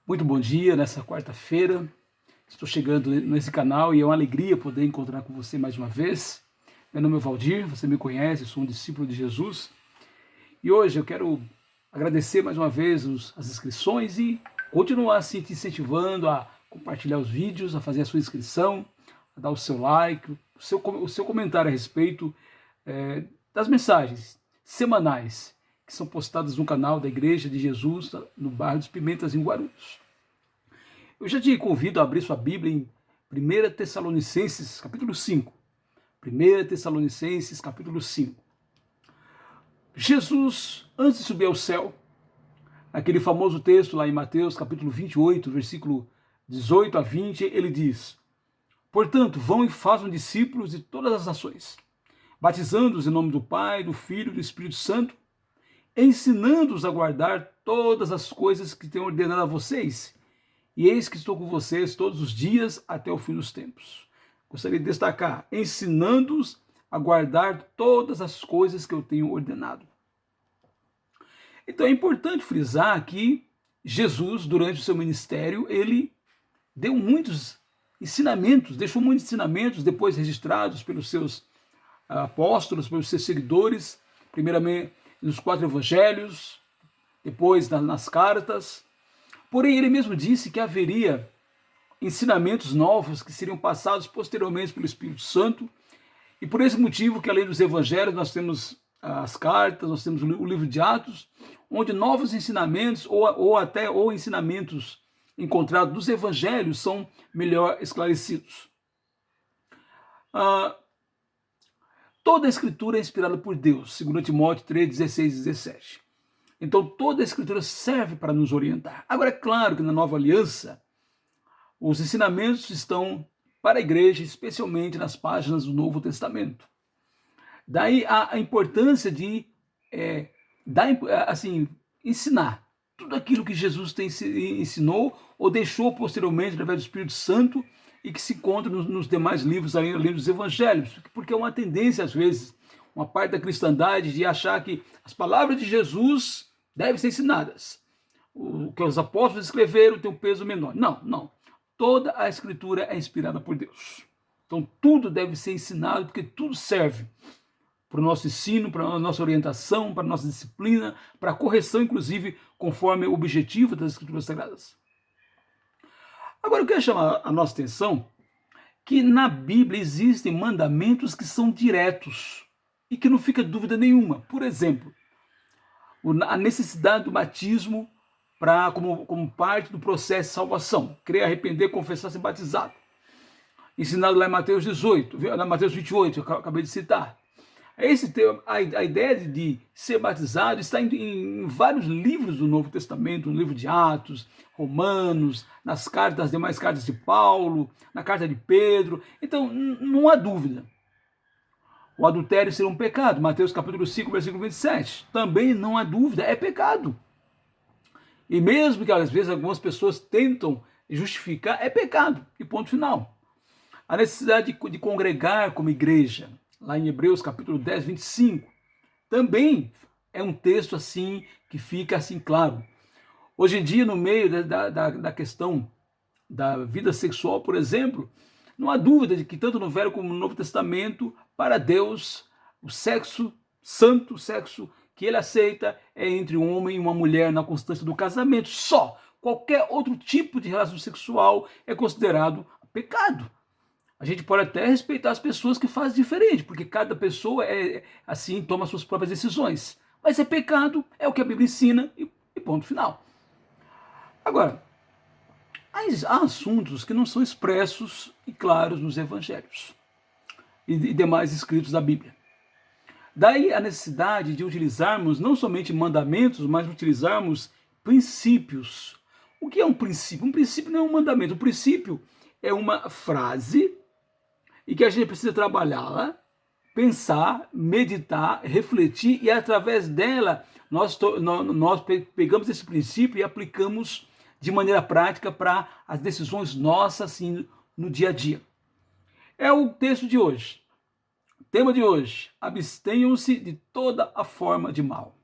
Muito bom dia nessa quarta-feira. Estou chegando nesse canal e é uma alegria poder encontrar com você mais uma vez. Meu nome é Valdir, você me conhece, sou um discípulo de Jesus. E hoje eu quero agradecer mais uma vez as inscrições e continuar assim te incentivando a compartilhar os vídeos, a fazer a sua inscrição, a dar o seu like, o seu comentário a respeito das mensagens semanais que são postadas no canal da Igreja de Jesus, no bairro dos Pimentas, em Guarulhos. Eu já te convido a abrir sua Bíblia em 1 Tessalonicenses, capítulo 5. 1 Tessalonicenses, capítulo 5. Jesus, antes de subir ao céu, naquele famoso texto lá em Mateus, capítulo 28, versículo 18 a 20, ele diz: Portanto, vão e façam discípulos de todas as nações, batizando-os em nome do Pai, do Filho e do Espírito Santo, ensinando-os a guardar todas as coisas que tenho ordenado a vocês. E eis que estou com vocês todos os dias até o fim dos tempos. Gostaria de destacar, ensinando-os a guardar todas as coisas que eu tenho ordenado. Então é importante frisar que Jesus, durante o seu ministério, ele deu muitos ensinamentos, deixou muitos ensinamentos depois registrados pelos seus apóstolos, pelos seus seguidores, primeiramente nos 4 evangelhos, depois nas cartas. Porém, ele mesmo disse que haveria ensinamentos novos que seriam passados posteriormente pelo Espírito Santo, e por esse motivo que além dos evangelhos nós temos as cartas, nós temos o livro de Atos, onde novos ensinamentos ou ensinamentos encontrados dos evangelhos são melhor esclarecidos. Toda a escritura é inspirada por Deus, segundo Timóteo 3, 16 e 17. Então toda a escritura serve para nos orientar. Agora é claro que na nova aliança, os ensinamentos estão para a igreja, especialmente nas páginas do Novo Testamento. Daí a importância de ensinar tudo aquilo que Jesus ensinou ou deixou posteriormente através do Espírito Santo e que se encontra nos demais livros, além dos evangelhos, porque é uma tendência, às vezes, uma parte da cristandade de achar que as palavras de Jesus devem ser ensinadas. O que os apóstolos escreveram tem um peso menor. Não. Toda a escritura é inspirada por Deus. Então tudo deve ser ensinado, porque tudo serve para o nosso ensino, para a nossa orientação, para a nossa disciplina, para a correção, inclusive, conforme o objetivo das escrituras sagradas. Agora eu quero chamar a nossa atenção que na Bíblia existem mandamentos que são diretos e que não fica dúvida nenhuma. Por exemplo, a necessidade do batismo como parte do processo de salvação. Crer, arrepender, confessar, ser batizado. Ensinado lá em Mateus 18, Mateus 28, eu acabei de citar. A ideia de ser batizado está em vários livros do Novo Testamento, no livro de Atos, Romanos, nas cartas, as demais cartas de Paulo, na carta de Pedro. Então, não há dúvida. O adultério seria um pecado, Mateus capítulo 5, versículo 27. Também não há dúvida, é pecado. E mesmo que às vezes algumas pessoas tentam justificar, é pecado, e ponto final. A necessidade de congregar como igreja, lá em Hebreus capítulo 10, 25, também é um texto assim que fica assim claro. Hoje em dia, no meio da questão da vida sexual, por exemplo, não há dúvida de que tanto no Velho como no Novo Testamento, para Deus, o sexo santo, o sexo que ele aceita é entre um homem e uma mulher na constância do casamento. Só qualquer outro tipo de relação sexual é considerado pecado. A gente pode até respeitar as pessoas que fazem diferente, porque cada pessoa toma suas próprias decisões. Mas é pecado, é o que a Bíblia ensina e ponto final. Agora, há assuntos que não são expressos e claros nos evangelhos e demais escritos da Bíblia. Daí a necessidade de utilizarmos não somente mandamentos, mas utilizarmos princípios. O que é um princípio? Um princípio não é um mandamento. Um princípio é uma frase e que a gente precisa trabalhá-la, pensar, meditar, refletir, e através dela nós pegamos esse princípio e aplicamos de maneira prática para as decisões nossas assim, no dia a dia. É o texto de hoje. Tema de hoje: abstenham-se de toda a forma de mal.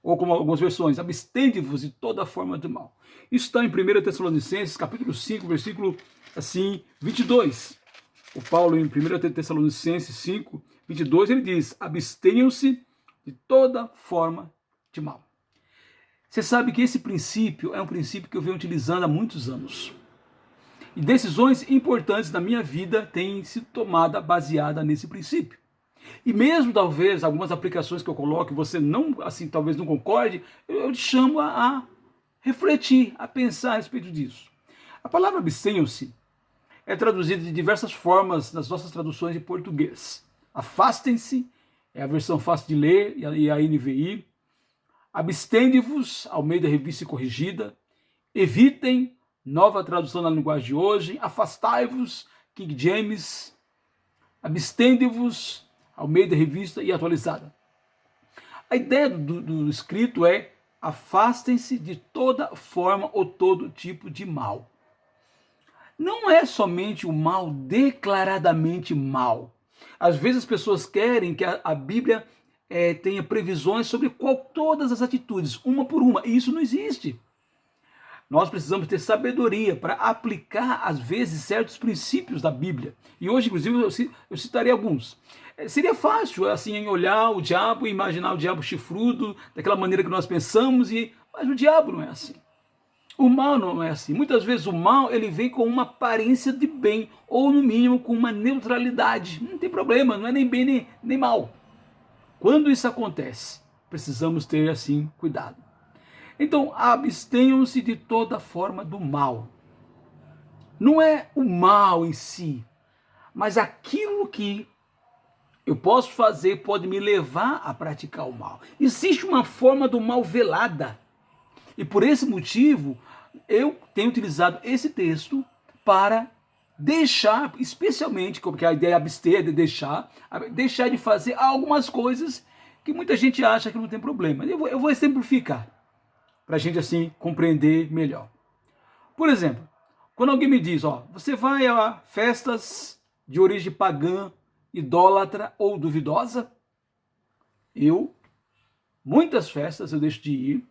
ou como algumas versões, abstende-vos de toda forma de mal. Isso está em 1 Tessalonicenses, capítulo 5, versículo assim, 22. O Paulo, em 1 Tessalonicenses 5, 22, ele diz: abstenham-se de toda forma de mal. Você sabe que esse princípio é um princípio que eu venho utilizando há muitos anos. E decisões importantes da minha vida têm sido tomadas baseada nesse princípio. E mesmo talvez algumas aplicações que eu coloque, você não, assim, talvez não concorde, eu te chamo a refletir, a pensar a respeito disso. A palavra abstenham-se é traduzida de diversas formas nas nossas traduções em português. Afastem-se, é a versão fácil de ler, e a NVI. Abstende-vos, Almeida Revista Corrigida. Evitem, nova tradução na linguagem de hoje. Afastai-vos, King James. Abstende-vos, Almeida Revista e Atualizada. A ideia do escrito é: afastem-se de toda forma ou todo tipo de mal. Não é somente o mal declaradamente mal. Às vezes as pessoas querem que a Bíblia tenha previsões sobre todas as atitudes, uma por uma, e isso não existe. Nós precisamos ter sabedoria para aplicar, às vezes, certos princípios da Bíblia. E hoje, inclusive, eu citarei alguns. Seria fácil, assim, em olhar o diabo e imaginar o diabo chifrudo, daquela maneira que nós pensamos, mas o diabo não é assim. O mal não é assim. Muitas vezes o mal ele vem com uma aparência de bem, ou no mínimo com uma neutralidade. Não tem problema, não é nem bem nem mal. Quando isso acontece, precisamos ter, assim, cuidado. Então, abstenham-se de toda forma do mal. Não é o mal em si, mas aquilo que eu posso fazer pode me levar a praticar o mal. Existe uma forma do mal velada. E por esse motivo, eu tenho utilizado esse texto para deixar, especialmente, porque a ideia é abster, de deixar de fazer algumas coisas que muita gente acha que não tem problema. Eu vou exemplificar, para a gente assim compreender melhor. Por exemplo, quando alguém me diz, você vai a festas de origem pagã, idólatra ou duvidosa, muitas festas eu deixo de ir,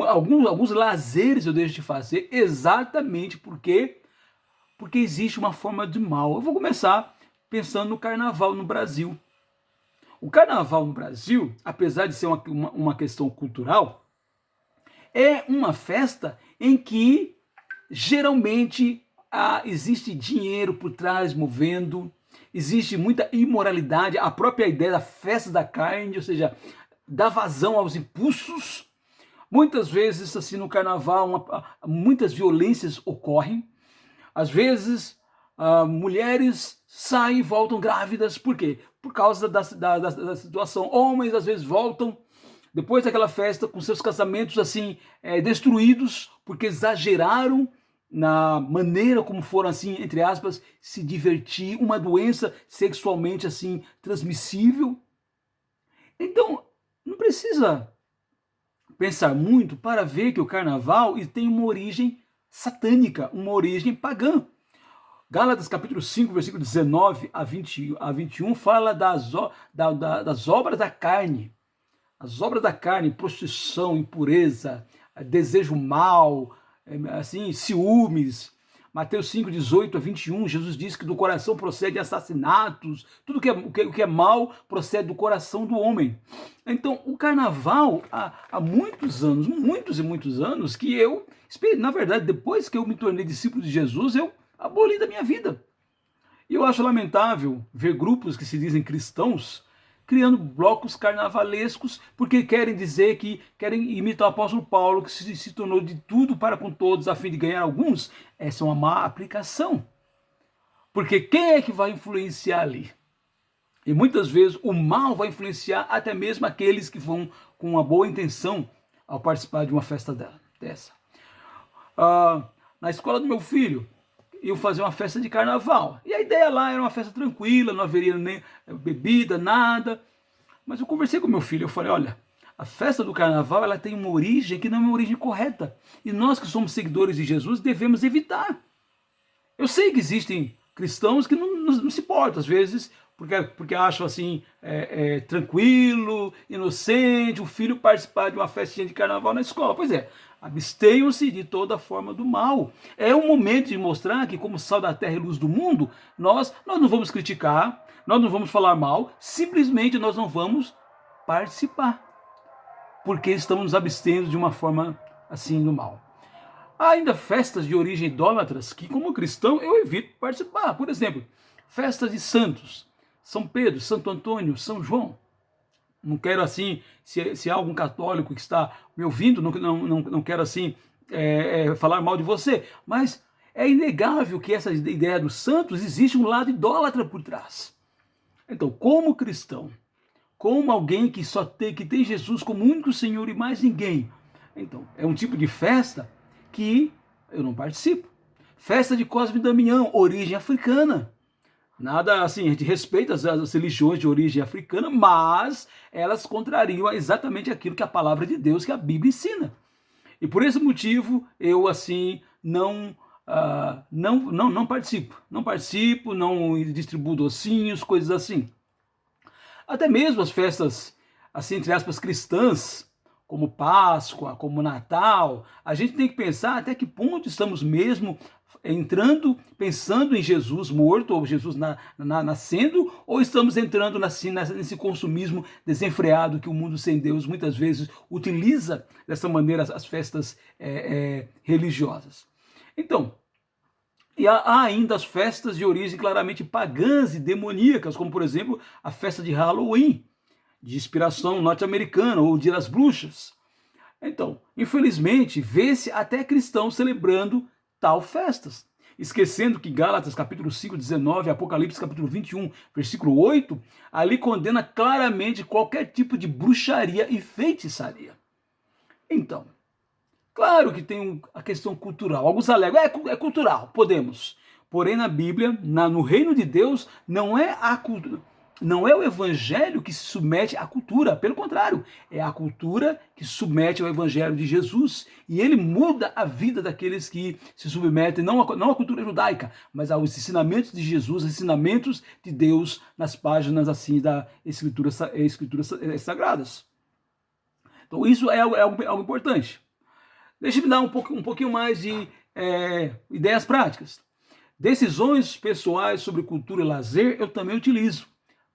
alguns lazeres eu deixo de fazer, exatamente porque existe uma forma de mal. Eu vou começar pensando no carnaval no Brasil. O carnaval no Brasil, apesar de ser uma questão cultural, é uma festa em que geralmente existe dinheiro por trás movendo, existe muita imoralidade, a própria ideia da festa da carne, ou seja, dá vazão aos impulsos. Muitas vezes, assim, no carnaval, muitas violências ocorrem. Às vezes, mulheres saem e voltam grávidas. Por quê? Por causa da situação. Homens, às vezes, voltam depois daquela festa com seus casamentos assim destruídos, porque exageraram na maneira como foram, assim, entre aspas, se divertir. Uma doença sexualmente assim transmissível. Então, não precisa pensar muito para ver que o carnaval tem uma origem satânica, uma origem pagã. Gálatas capítulo 5, versículo 19 a 21 fala das obras da carne. As obras da carne: prostituição, impureza, desejo mal, assim, ciúmes. Mateus 5, 18 a 21, Jesus diz que do coração procede assassinatos, tudo que é mal procede do coração do homem. Então, o carnaval, há muitos anos, muitos e muitos anos, que na verdade, depois que eu me tornei discípulo de Jesus, eu aboli da minha vida. E eu acho lamentável ver grupos que se dizem cristãos criando blocos carnavalescos, porque querem dizer que querem imitar o apóstolo Paulo, que se tornou de tudo para com todos a fim de ganhar alguns. Essa é uma má aplicação. Porque quem é que vai influenciar ali? E muitas vezes o mal vai influenciar até mesmo aqueles que vão com uma boa intenção ao participar de uma festa dessa. Na escola do meu filho, iam fazer uma festa de carnaval. E a ideia lá era uma festa tranquila, não haveria nem bebida, nada. Mas eu conversei com meu filho, eu falei, olha, a festa do carnaval ela tem uma origem que não é uma origem correta. E nós que somos seguidores de Jesus devemos evitar. Eu sei que existem cristãos que não se importam, às vezes porque acham assim, tranquilo, inocente, o filho participar de uma festinha de carnaval na escola. Pois é, abstenham-se de toda forma do mal. É um momento de mostrar que, como sal da terra e luz do mundo, nós não vamos criticar, nós não vamos falar mal, simplesmente nós não vamos participar, porque estamos nos abstendo de uma forma assim do mal. Há ainda festas de origem idólatras que, como cristão, eu evito participar. Por exemplo, festas de santos, São Pedro, Santo Antônio, São João. Não quero assim, se há algum católico que está me ouvindo, não quero assim falar mal de você, mas é inegável que essa ideia dos santos existe um lado idólatra por trás. Então, como cristão, como alguém que tem Jesus como único Senhor e mais ninguém, então é um tipo de festa que eu não participo. Festa de Cosme e Damião, origem africana. Nada assim, a gente respeita as religiões de origem africana, mas elas contrariam exatamente aquilo que a palavra de Deus, que a Bíblia ensina. E por esse motivo, eu assim não participo. Não participo, não distribuo docinhos, coisas assim. Até mesmo as festas, assim, entre aspas, cristãs, como Páscoa, como Natal, a gente tem que pensar até que ponto estamos mesmo entrando, pensando em Jesus morto, ou Jesus nascendo, ou estamos entrando nesse consumismo desenfreado que o mundo sem Deus muitas vezes utiliza dessa maneira as festas religiosas. Então, e há ainda as festas de origem claramente pagãs e demoníacas, como por exemplo a festa de Halloween, de inspiração norte-americana, ou o Dia das Bruxas. Então, infelizmente, vê-se até cristãos celebrando tal festas, esquecendo que Gálatas capítulo 5, 19, Apocalipse capítulo 21, versículo 8, ali condena claramente qualquer tipo de bruxaria e feitiçaria. Então, claro que tem a questão cultural. Alguns alegam, é cultural, podemos. Porém, na Bíblia, no reino de Deus, não é a cultura, não é o evangelho que se submete à cultura. Pelo contrário, é a cultura que se submete ao evangelho de Jesus. E ele muda a vida daqueles que se submetem, não à cultura judaica, mas aos ensinamentos de Jesus, ensinamentos de Deus nas páginas assim das escrituras sagradas. Então, isso é algo importante. Deixa-me dar um pouquinho mais de ideias práticas. Decisões pessoais sobre cultura e lazer eu também utilizo.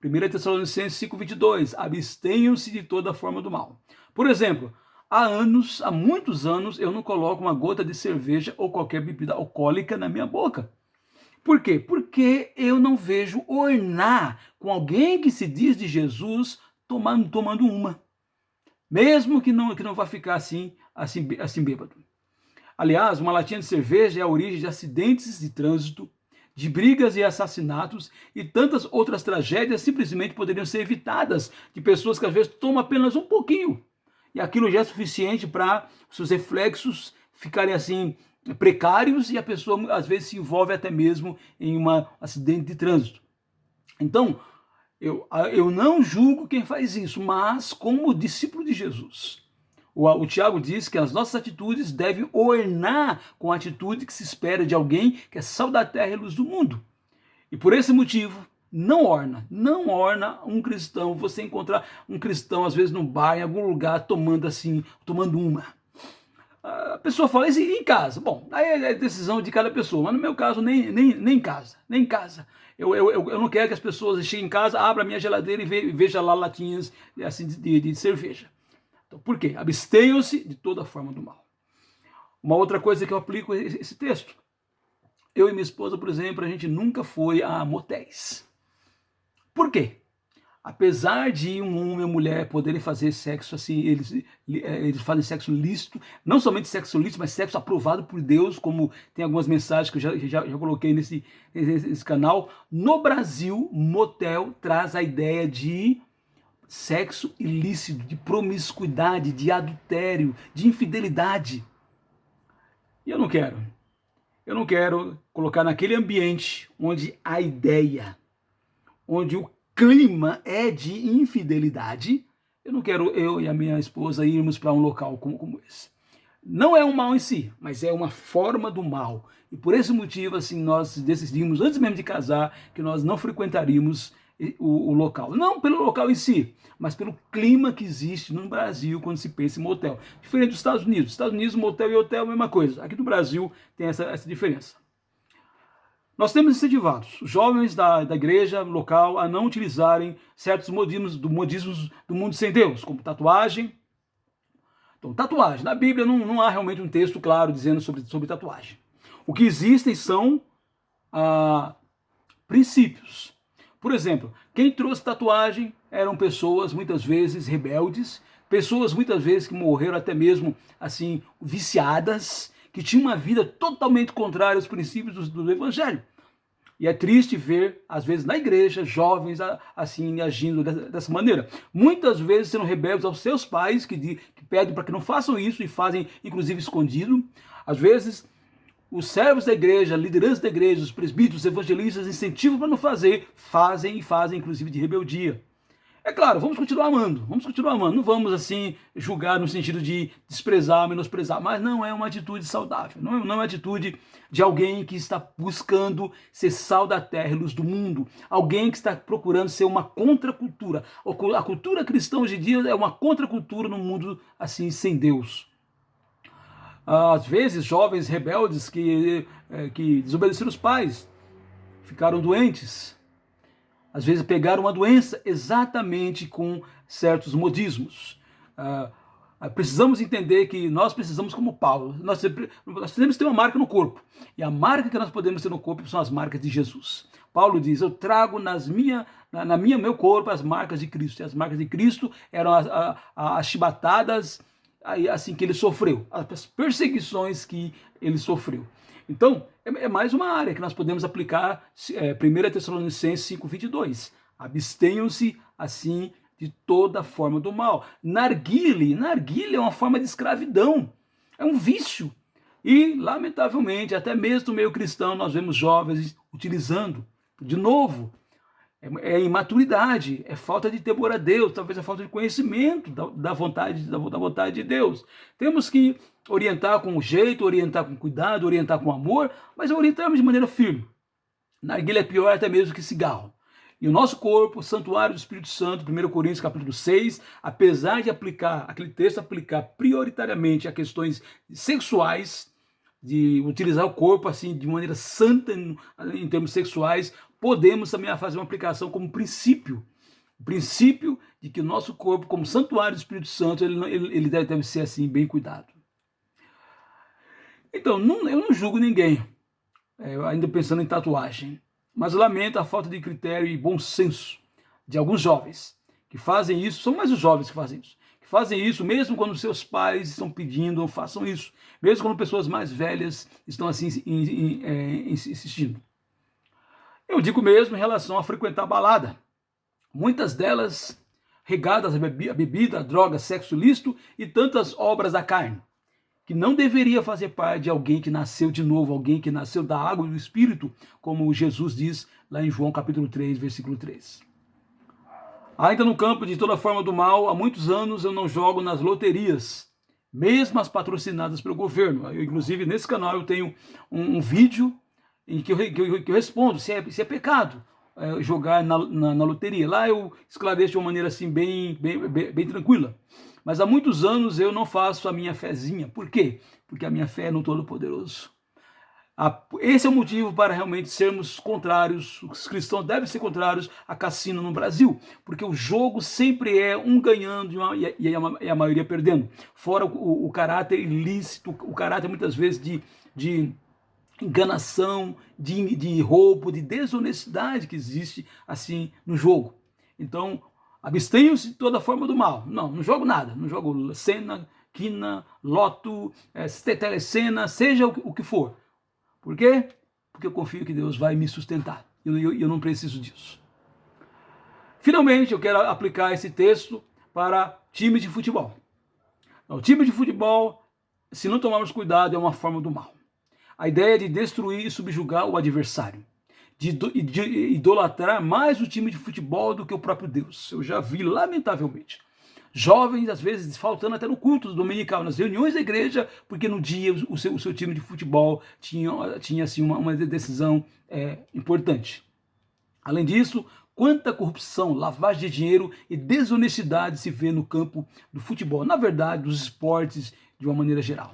1 Tessalonicenses 5,22. Abstenham-se de toda forma do mal. Por exemplo, há muitos anos, eu não coloco uma gota de cerveja ou qualquer bebida alcoólica na minha boca. Por quê? Porque eu não vejo ornar com alguém que se diz de Jesus tomando uma. Mesmo que não vá ficar assim bêbado. Aliás, uma latinha de cerveja é a origem de acidentes de trânsito, de brigas e assassinatos e tantas outras tragédias simplesmente poderiam ser evitadas de pessoas que às vezes tomam apenas um pouquinho. E aquilo já é suficiente para seus reflexos ficarem assim precários e a pessoa às vezes se envolve até mesmo em um acidente de trânsito. Então, eu não julgo quem faz isso, mas como discípulo de Jesus. O Tiago diz que as nossas atitudes devem ornar com a atitude que se espera de alguém que é sal da terra e luz do mundo. E por esse motivo, não orna um cristão, você encontrar um cristão às vezes num bar, em algum lugar, tomando uma. A pessoa fala, e em casa? Bom, aí é decisão de cada pessoa, mas no meu caso, nem em casa. Eu não quero que as pessoas cheguem em casa, abram a minha geladeira e vejam lá latinhas assim, de cerveja. Então, por quê? Abstenham-se de toda forma do mal. Uma outra coisa que eu aplico é esse texto. Eu e minha esposa, por exemplo, a gente nunca foi a motéis. Por quê? Apesar de um homem e uma mulher poderem fazer sexo assim, eles fazem sexo lícito, não somente sexo lícito, mas sexo aprovado por Deus, como tem algumas mensagens que eu já coloquei nesse canal. No Brasil, motel traz a ideia de sexo ilícito, de promiscuidade, de adultério, de infidelidade. E eu não quero colocar naquele ambiente onde a ideia, onde o clima é de infidelidade, eu não quero eu e a minha esposa irmos para um local como esse. Não é um mal em si, mas é uma forma do mal. E por esse motivo, assim, nós decidimos, antes mesmo de casar, que nós não frequentaríamos o local. Não pelo local em si, mas pelo clima que existe no Brasil quando se pensa em motel. Diferente dos Estados Unidos. Nos Estados Unidos, motel e hotel é a mesma coisa. Aqui no Brasil tem essa diferença. Nós temos incentivado os jovens da igreja local a não utilizarem certos modismos do mundo sem Deus, como tatuagem. Então, tatuagem. Na Bíblia não há realmente um texto claro dizendo sobre tatuagem. O que existem são princípios. Por exemplo, quem trouxe tatuagem eram pessoas muitas vezes rebeldes, pessoas muitas vezes que morreram até mesmo assim viciadas, que tinham uma vida totalmente contrária aos princípios do Evangelho. E é triste ver, às vezes, na igreja, jovens assim agindo dessa maneira. Muitas vezes sendo rebeldes aos seus pais, que pedem para que não façam isso e fazem, inclusive, escondido. Às vezes, os servos da igreja, a liderança da igreja, os presbíteros, os evangelistas, incentivam para não fazer, fazem, inclusive, de rebeldia. É claro, vamos continuar amando, não vamos assim julgar no sentido de desprezar, menosprezar, mas não é uma atitude saudável, não é uma atitude de alguém que está buscando ser sal da terra e luz do mundo, alguém que está procurando ser uma contracultura. A cultura cristã hoje em dia é uma contracultura no mundo assim sem Deus. Às vezes, jovens rebeldes que desobedeceram os pais, ficaram doentes, às vezes pegaram uma doença exatamente com certos modismos. Precisamos entender que nós precisamos, como Paulo, nós precisamos ter uma marca no corpo. E a marca que nós podemos ter no corpo são as marcas de Jesus. Paulo diz, eu trago meu corpo as marcas de Cristo. E as marcas de Cristo eram as chibatadas assim que ele sofreu, as perseguições que ele sofreu. Então, é mais uma área que nós podemos aplicar, 1 Tessalonicenses 5:22. Abstenham-se, assim, de toda forma do mal. Narguile é uma forma de escravidão, é um vício. E, lamentavelmente, até mesmo no meio cristão, nós vemos jovens utilizando, de novo, é imaturidade, é falta de temor a Deus, talvez é falta de conhecimento da vontade de Deus. Temos que orientar com jeito, orientar com cuidado, orientar com amor, mas orientarmos de maneira firme. Narguilha é pior até mesmo que cigarro. E o nosso corpo, o santuário do Espírito Santo, 1 Coríntios capítulo 6, apesar de aquele texto aplicar prioritariamente a questões sexuais, de utilizar o corpo assim de maneira santa em termos sexuais, podemos também fazer uma aplicação como princípio. O princípio de que o nosso corpo, como santuário do Espírito Santo, ele deve ser assim, bem cuidado. Então, eu não julgo ninguém, ainda pensando em tatuagem, mas lamento a falta de critério e bom senso de alguns jovens que fazem isso, são mais os jovens que fazem isso mesmo quando seus pais estão pedindo, não façam isso, mesmo quando pessoas mais velhas estão assim insistindo. Eu digo mesmo em relação a frequentar a balada, muitas delas regadas a bebida, droga, sexo ilícito e tantas obras da carne, que não deveria fazer parte de alguém que nasceu de novo, alguém que nasceu da água e do Espírito, como Jesus diz lá em João capítulo 3, versículo 3. Ainda no campo de toda forma do mal, há muitos anos eu não jogo nas loterias, mesmo as patrocinadas pelo governo. Eu, inclusive, nesse canal eu tenho um vídeo em que eu respondo se é pecado jogar na loteria. Lá eu esclareço de uma maneira assim bem tranquila. Mas há muitos anos eu não faço a minha fezinha. Por quê? Porque a minha fé é no Todo-Poderoso. Esse é o motivo para realmente sermos contrários, os cristãos devem ser contrários a cassino no Brasil, porque o jogo sempre é um ganhando e a maioria perdendo. Fora o caráter ilícito, o caráter muitas vezes de enganação, de roubo, de desonestidade que existe assim no jogo. Então, abstenham-se de toda forma do mal. Não jogo nada, não jogo cena, quina, loto, telecena, seja o que for. Por quê? Porque eu confio que Deus vai me sustentar. E eu não preciso disso. Finalmente, eu quero aplicar esse texto para time de futebol. O time de futebol, se não tomarmos cuidado, é uma forma do mal. A ideia é de destruir e subjugar o adversário. De idolatrar mais o time de futebol do que o próprio Deus. Eu já vi, lamentavelmente, jovens, às vezes, faltando até no culto dominical, nas reuniões da igreja, porque no dia o seu time de futebol tinha assim, uma decisão importante. Além disso, Quanta corrupção, lavagem de dinheiro e desonestidade se vê no campo do futebol, na verdade, dos esportes de uma maneira geral.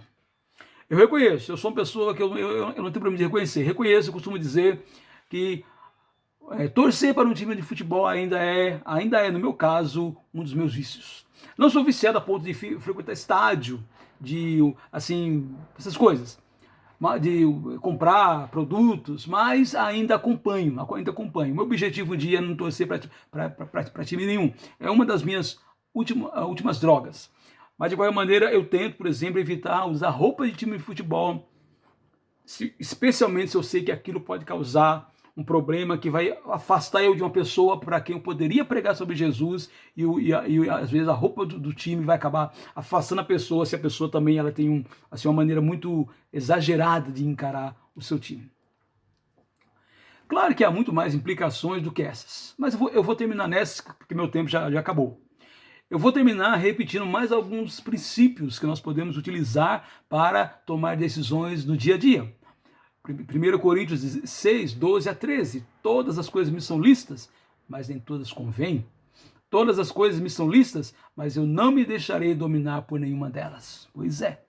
Eu reconheço, eu sou uma pessoa que eu não tenho problema de reconhecer. Reconheço, eu costumo dizer que torcer para um time de futebol ainda é, no meu caso, um dos meus vícios. Não sou viciado a ponto de frequentar estádio, assim, essas coisas, de comprar produtos, mas ainda acompanho. Meu objetivo um dia é não torcer para time nenhum. É uma das minhas últimas drogas. Mas de qualquer maneira, eu tento, por exemplo, evitar usar roupa de time de futebol, especialmente se eu sei que aquilo pode causar um problema que vai afastar eu de uma pessoa para quem eu poderia pregar sobre Jesus e às vezes a roupa do time vai acabar afastando a pessoa se a pessoa também ela tem uma maneira muito exagerada de encarar o seu time. Claro que há muito mais implicações do que essas, mas eu vou terminar nessas porque meu tempo já acabou. Eu vou terminar repetindo mais alguns princípios que nós podemos utilizar para tomar decisões no dia a dia. 1 Coríntios 6, 12 a 13. Todas as coisas me são lícitas, mas nem todas convêm. Todas as coisas me são lícitas, mas eu não me deixarei dominar por nenhuma delas. Pois é.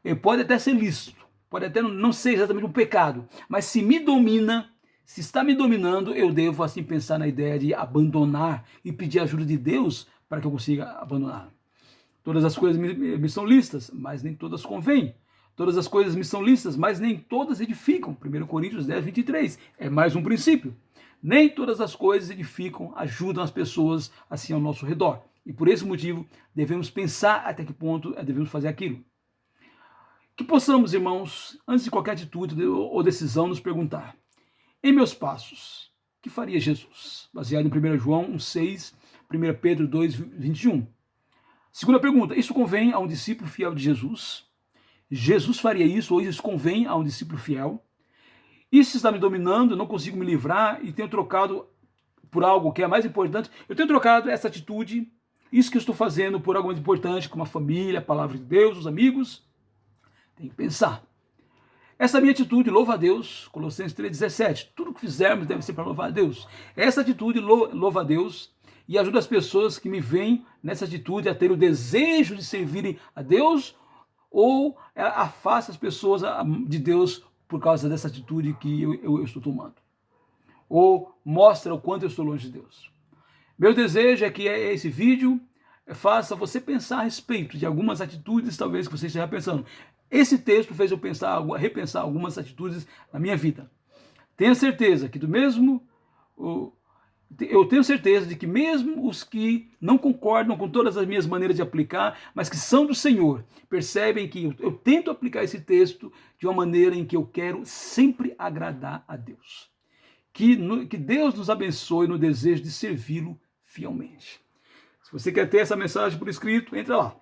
Ele pode até ser lícito, pode até não ser exatamente um pecado, mas se me domina, se está me dominando, eu devo assim pensar na ideia de abandonar e pedir a ajuda de Deus para que eu consiga abandonar. Todas as coisas me são lícitas, mas nem todas convêm. Todas as coisas me são lícitas, mas nem todas edificam. 1 Coríntios 10, 23. É mais um princípio. Nem todas as coisas edificam, ajudam as pessoas assim ao nosso redor. E por esse motivo, devemos pensar até que ponto devemos fazer aquilo. Que possamos, irmãos, antes de qualquer atitude ou decisão, nos perguntar: em meus passos, que faria Jesus? Baseado em 1 João 1,6, 1 Pedro 2, 21. Segunda pergunta: isso convém a um discípulo fiel de Jesus? Jesus faria isso, ou isso convém a um discípulo fiel? Isso está me dominando, não consigo me livrar e tenho trocado por algo que é mais importante. Eu tenho trocado essa atitude, isso que eu estou fazendo, por algo mais importante, como a família, a palavra de Deus, os amigos. Tem que pensar. Essa minha atitude louva a Deus, Colossenses 3,17. Tudo que fizermos deve ser para louvar a Deus. Essa atitude louva a Deus e ajuda as pessoas que me veem nessa atitude a ter o desejo de servirem a Deus, ou afasta as pessoas de Deus por causa dessa atitude que eu estou tomando. Ou mostra o quanto eu estou longe de Deus. Meu desejo é que esse vídeo faça você pensar a respeito de algumas atitudes, talvez que você esteja pensando. Esse texto fez eu repensar algumas atitudes na minha vida. Tenha certeza que eu tenho certeza de que mesmo os que não concordam com todas as minhas maneiras de aplicar, mas que são do Senhor, percebem que eu tento aplicar esse texto de uma maneira em que eu quero sempre agradar a Deus. Que Deus nos abençoe no desejo de servi-lo fielmente. Se você quer ter essa mensagem por escrito, entra lá.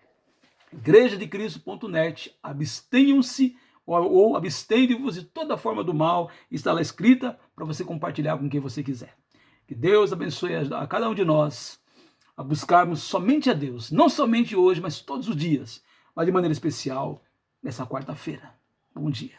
igrejadecristo.net, abstenham-se ou abstende-vos de toda forma do mal, está lá escrita para você compartilhar com quem você quiser. Que Deus abençoe a cada um de nós a buscarmos somente a Deus, não somente hoje, mas todos os dias, mas de maneira especial nessa quarta-feira. Bom dia.